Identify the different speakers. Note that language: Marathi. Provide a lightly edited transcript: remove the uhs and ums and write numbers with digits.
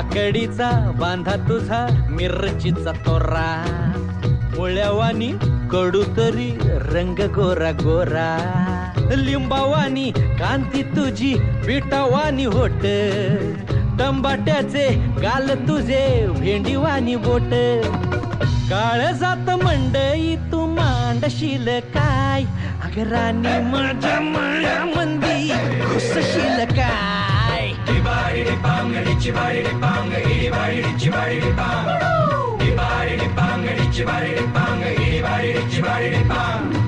Speaker 1: काकडीचा बांधा तुझा मिरचीचा तोरा, मुळ्यावानी कडू तरी रंग गोरा गोरा, लिंबावानी कांती तुझी पिठावानी होट, टमाट्याचे गाल तुझे भेंडीवानी बोट, काळ जात मंडई तू मांडशील काय, अगरानी माझ्या माळ्यामंदी घुसशील काय.
Speaker 2: Bang,